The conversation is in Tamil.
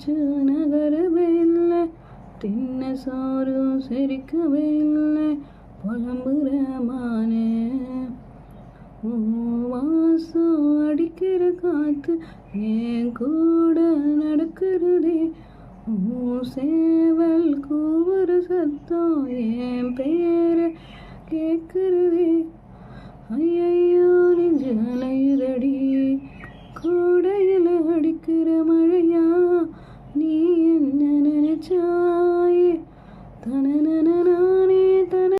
மூச்சு நகரவே இல்லை, தின்ன சோறும் செரிக்கவே இல்லை, புலம்புறமானே. வாசம் அடிக்கிற காத்து என் கூட நடக்கிறதே, சேவல் கூவுற சத்தம் என் பேரை கேட்கிறதே. ஐய